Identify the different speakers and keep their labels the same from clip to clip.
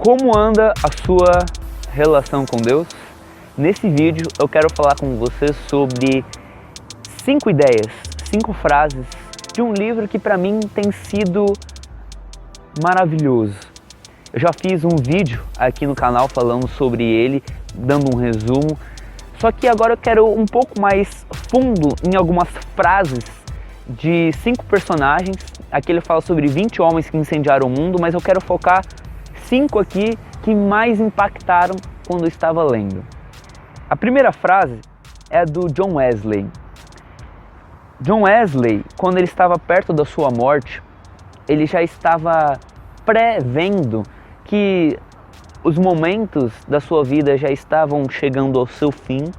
Speaker 1: Como anda a sua relação com Deus? Nesse vídeo eu quero falar com você sobre 5 ideias, 5 frases de um livro que para mim tem sido maravilhoso. Eu já fiz um vídeo aqui no canal falando sobre ele, dando um resumo, só que agora eu quero um pouco mais fundo em algumas frases de 5 personagens. Aqui ele fala sobre 20 homens que incendiaram o mundo, mas eu quero focar 5 aqui que mais impactaram quando eu estava lendo. A primeira frase é do John Wesley. John Wesley, quando ele estava perto da sua morte, ele já estava prevendo que os momentos da sua vida já estavam chegando ao seu fim,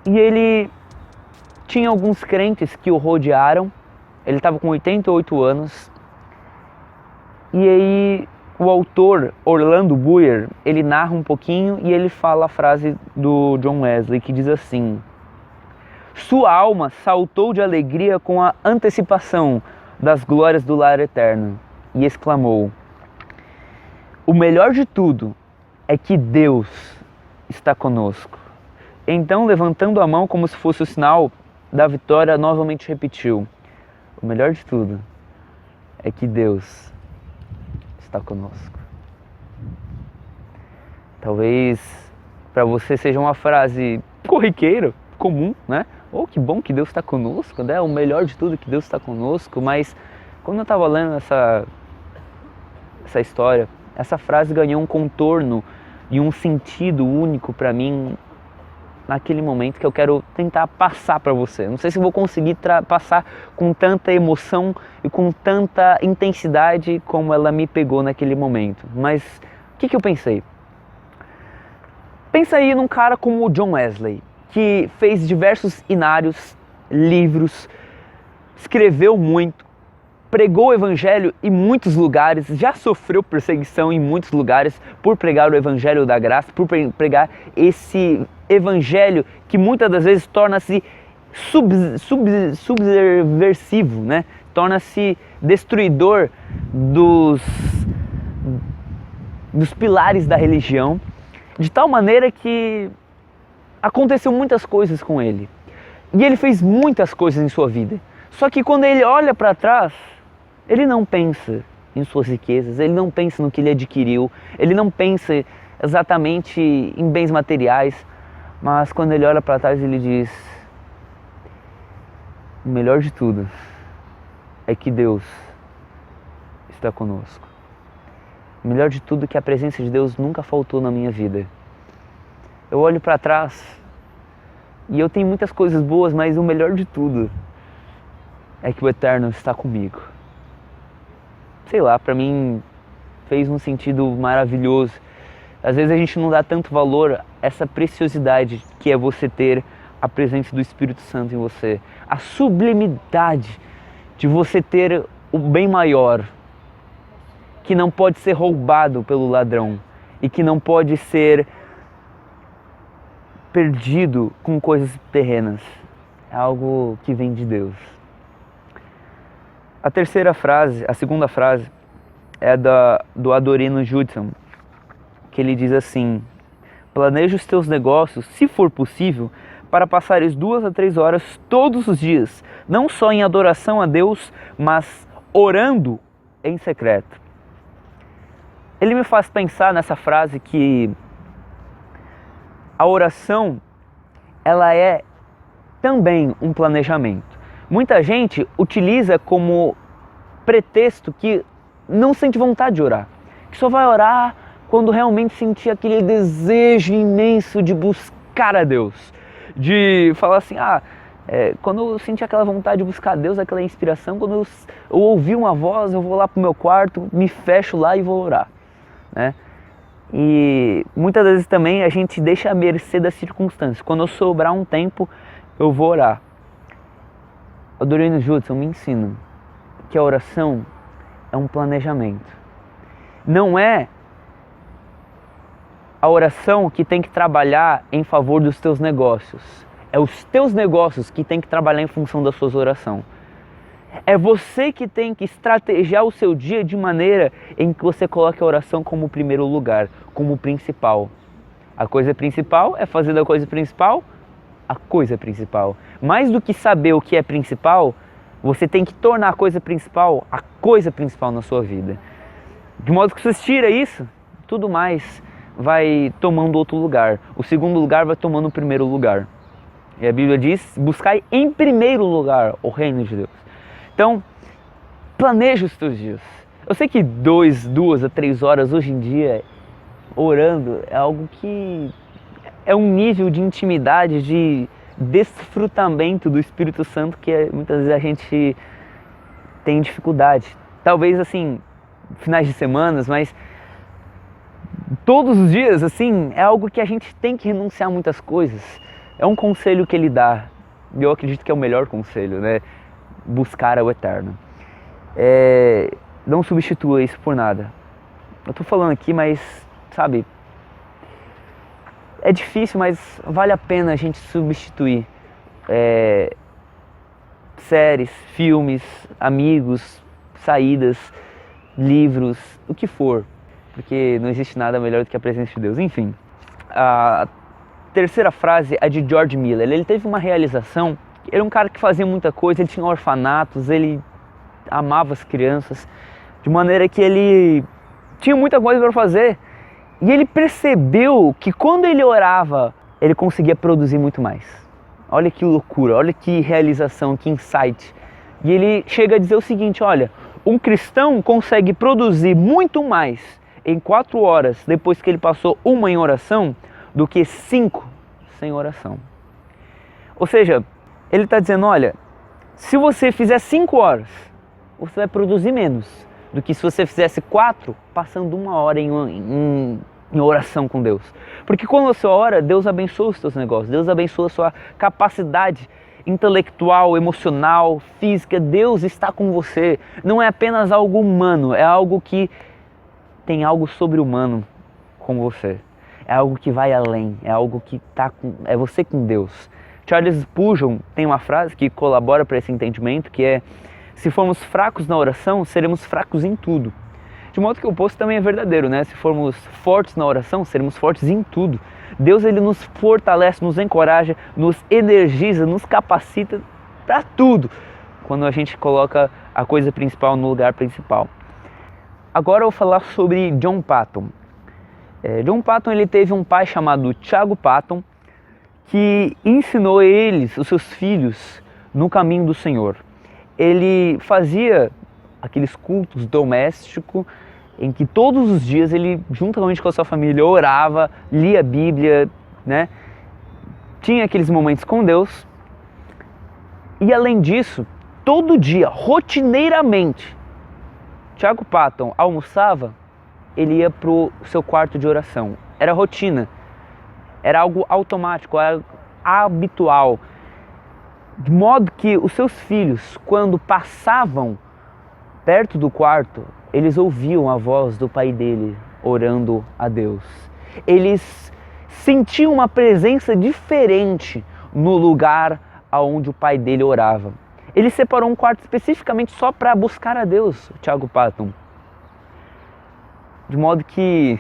Speaker 1: e ele tinha alguns crentes que o rodearam. Ele estava com 88 anos, e aí o autor Orlando Buyer, ele narra um pouquinho e ele fala a frase do John Wesley que diz assim: sua alma saltou de alegria com a antecipação das glórias do lar eterno e exclamou: o melhor de tudo é que Deus está conosco. Então, levantando a mão como se fosse o sinal da vitória, novamente repetiu: o melhor de tudo é que Deus está conosco. Talvez para você seja uma frase corriqueira, comum, né? Oh, que bom que Deus está conosco, né? O melhor de tudo é que Deus está conosco. Mas quando eu estava lendo essa história, essa frase ganhou um contorno e um sentido único para mim naquele momento, que eu quero tentar passar para você. Não sei se vou conseguir passar com tanta emoção e com tanta intensidade como ela me pegou naquele momento. Mas o que eu pensei? Pensa aí num cara como o John Wesley, que fez diversos inários, livros, escreveu muito, pregou o evangelho em muitos lugares, já sofreu perseguição em muitos lugares por pregar o evangelho da graça, por pregar esse evangelho que muitas das vezes torna-se subversivo, né? Torna-se destruidor dos pilares da religião, de tal maneira que aconteceu muitas coisas com ele. E ele fez muitas coisas em sua vida. Só que quando ele olha para trás, ele não pensa em suas riquezas, ele não pensa no que ele adquiriu, ele não pensa exatamente em bens materiais, mas quando ele olha para trás ele diz: o melhor de tudo é que Deus está conosco. O melhor de tudo é que a presença de Deus nunca faltou na minha vida. Eu olho para trás e eu tenho muitas coisas boas, mas o melhor de tudo é que o Eterno está comigo. Sei lá, para mim fez um sentido maravilhoso. Às vezes a gente não dá tanto valor a essa preciosidade que é você ter a presença do Espírito Santo em você. A sublimidade de você ter o bem maior, que não pode ser roubado pelo ladrão e que não pode ser perdido com coisas terrenas. É algo que vem de Deus. A segunda frase é do Adorino Judson, que ele diz assim: planeja os teus negócios, se for possível, para passares 2 a 3 horas todos os dias, não só em adoração a Deus, mas orando em secreto. Ele me faz pensar nessa frase que a oração, ela é também um planejamento. Muita gente utiliza como pretexto que não sente vontade de orar, que só vai orar quando realmente sentir aquele desejo imenso de buscar a Deus, de falar assim: quando eu sentir aquela vontade de buscar a Deus, aquela inspiração, quando eu ouvir uma voz, eu vou lá pro meu quarto, me fecho lá e vou orar, né? E muitas vezes também a gente deixa à mercê das circunstâncias. Quando eu sobrar um tempo, eu vou orar. O Adorino Judson me ensina que a oração é um planejamento. Não é a oração que tem que trabalhar em favor dos teus negócios. É os teus negócios que tem que trabalhar em função das suas orações. É você que tem que estrategiar o seu dia de maneira em que você coloque a oração como primeiro lugar, como principal. A coisa principal é fazer da coisa principal a coisa principal. Mais do que saber o que é principal, você tem que tornar a coisa principal na sua vida. De modo que se você tira isso, tudo mais vai tomando outro lugar. O segundo lugar vai tomando o primeiro lugar. E a Bíblia diz, buscai em primeiro lugar o reino de Deus. Então, planeja os teus dias. Eu sei que 2 a 3 horas hoje em dia, orando, é algo que é um nível de intimidade, de desfrutamento do Espírito Santo que muitas vezes a gente tem dificuldade. Talvez assim, finais de semanas, mas todos os dias, assim, é algo que a gente tem que renunciar a muitas coisas. É um conselho que ele dá, e eu acredito que é o melhor conselho, né? Buscar o eterno. Não substitua isso por nada. Eu tô falando aqui, mas, sabe, é difícil, mas vale a pena a gente substituir séries, filmes, amigos, saídas, livros, o que for, porque não existe nada melhor do que a presença de Deus. Enfim, a terceira frase é de George Miller. Ele teve uma realização. Ele era um cara que fazia muita coisa, ele tinha orfanatos, ele amava as crianças, de maneira que ele tinha muita coisa para fazer. E ele percebeu que quando ele orava, ele conseguia produzir muito mais. Olha que loucura, olha que realização, que insight. E ele chega a dizer o seguinte, olha, um cristão consegue produzir muito mais em 4 horas, depois que ele passou uma em oração, do que 5 sem oração. Ou seja, ele está dizendo, olha, se você fizer 5 horas, você vai produzir menos do que se você fizesse 4, passando 1 hora em oração com Deus. Porque quando você ora, Deus abençoa os seus negócios, Deus abençoa a sua capacidade intelectual, emocional, física. Deus está com você. Não é apenas algo humano, é algo que tem algo sobre-humano com você. É algo que vai além, é algo que é você com Deus. Charles Spurgeon tem uma frase que colabora para esse entendimento, que é: se formos fracos na oração, seremos fracos em tudo. De modo que o oposto também é verdadeiro, né? Se formos fortes na oração, seremos fortes em tudo. Deus, ele nos fortalece, nos encoraja, nos energiza, nos capacita para tudo, quando a gente coloca a coisa principal no lugar principal. Agora eu vou falar sobre John Paton. John Paton, ele teve um pai chamado Thiago Paton, que ensinou os seus filhos, no caminho do Senhor. Ele fazia aqueles cultos domésticos em que todos os dias ele, juntamente com a sua família, orava, lia a Bíblia, né? Tinha aqueles momentos com Deus. E além disso, todo dia, rotineiramente, Thiago Paton almoçava, ele ia para o seu quarto de oração. Era rotina, era algo automático, era habitual. De modo que os seus filhos, quando passavam perto do quarto, eles ouviam a voz do pai dele orando a Deus. Eles sentiam uma presença diferente no lugar onde o pai dele orava. Ele separou um quarto especificamente só para buscar a Deus, Thiago Paton. De modo que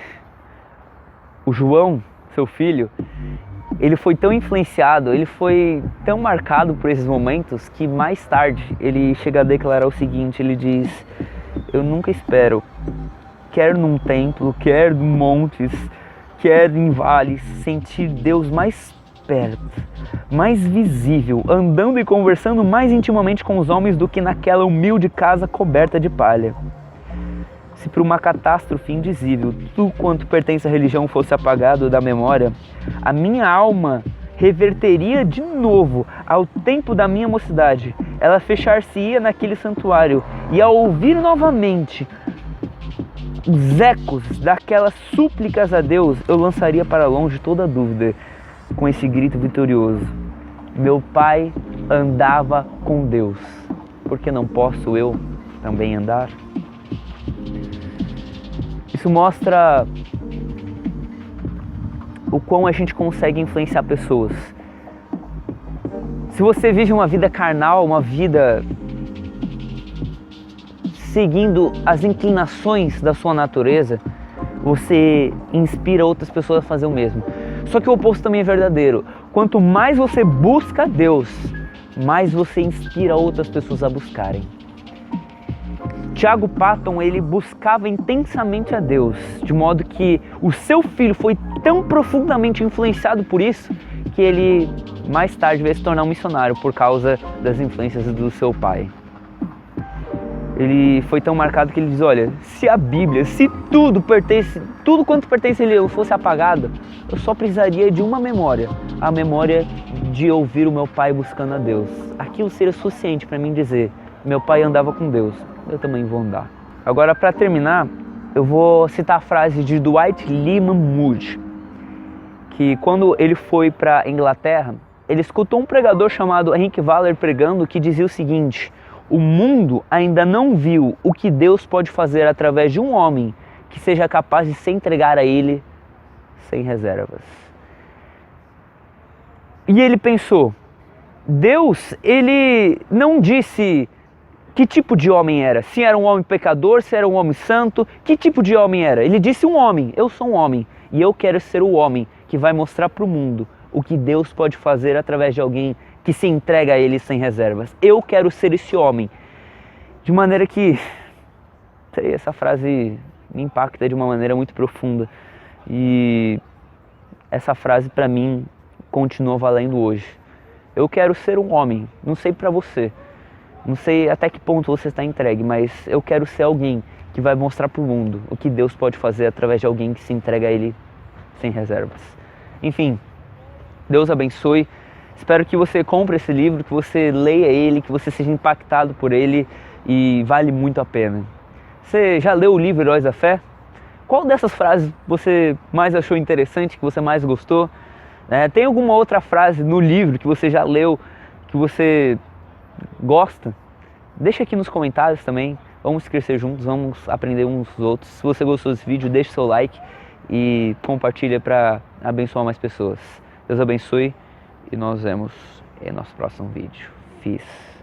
Speaker 1: o João, seu filho, ele foi tão influenciado, ele foi tão marcado por esses momentos que mais tarde ele chega a declarar o seguinte, ele diz: eu nunca espero, quer num templo, quer em montes, quer em vales, sentir Deus mais perto, mais visível, andando e conversando mais intimamente com os homens do que naquela humilde casa coberta de palha. Se por uma catástrofe indizível tudo quanto pertence à religião fosse apagado da memória, a minha alma reverteria de novo ao tempo da minha mocidade. Ela fechar-se-ia naquele santuário e, ao ouvir novamente os ecos daquelas súplicas a Deus, eu lançaria para longe toda dúvida com esse grito vitorioso: meu pai andava com Deus, por que não posso eu também andar? Isso mostra o quão a gente consegue influenciar pessoas. Se você vive uma vida carnal, uma vida seguindo as inclinações da sua natureza, você inspira outras pessoas a fazer o mesmo. Só que o oposto também é verdadeiro. Quanto mais você busca Deus, mais você inspira outras pessoas a buscarem. Thiago Patton, ele buscava intensamente a Deus, de modo que o seu filho foi tão profundamente influenciado por isso, que ele mais tarde veio se tornar um missionário por causa das influências do seu pai. Ele foi tão marcado que ele diz, olha, se a Bíblia, se tudo quanto pertence a ele fosse apagado, eu só precisaria de uma memória, a memória de ouvir o meu pai buscando a Deus. Aquilo seria suficiente para mim dizer, meu pai andava com Deus, eu também vou andar. Agora, para terminar, eu vou citar a frase de Dwight Lyman Moody, que quando ele foi para a Inglaterra, ele escutou um pregador chamado Henry Waller pregando que dizia o seguinte: o mundo ainda não viu o que Deus pode fazer através de um homem que seja capaz de se entregar a Ele sem reservas. E ele pensou, Deus, Ele não disse que tipo de homem era, se era um homem pecador, se era um homem santo, que tipo de homem era? Ele disse um homem, eu sou um homem e eu quero ser o homem que vai mostrar para o mundo o que Deus pode fazer através de alguém que se entrega a Ele sem reservas. Eu quero ser esse homem. De maneira que essa frase me impacta de uma maneira muito profunda. E essa frase para mim continua valendo hoje. Eu quero ser um homem, não sei para você, não sei até que ponto você está entregue, mas eu quero ser alguém que vai mostrar para o mundo o que Deus pode fazer através de alguém que se entrega a Ele sem reservas. Enfim, Deus abençoe. Espero que você compre esse livro, que você leia ele, que você seja impactado por ele e vale muito a pena. Você já leu o livro Heróis da Fé? Qual dessas frases você mais achou interessante, que você mais gostou? Tem alguma outra frase no livro que você já leu, que você gosta? Deixa aqui nos comentários também. Vamos crescer juntos, vamos aprender uns dos outros. Se você gostou desse vídeo, deixe seu like e compartilha para abençoar mais pessoas. Deus abençoe. E nós vemos em nosso próximo vídeo. Peace.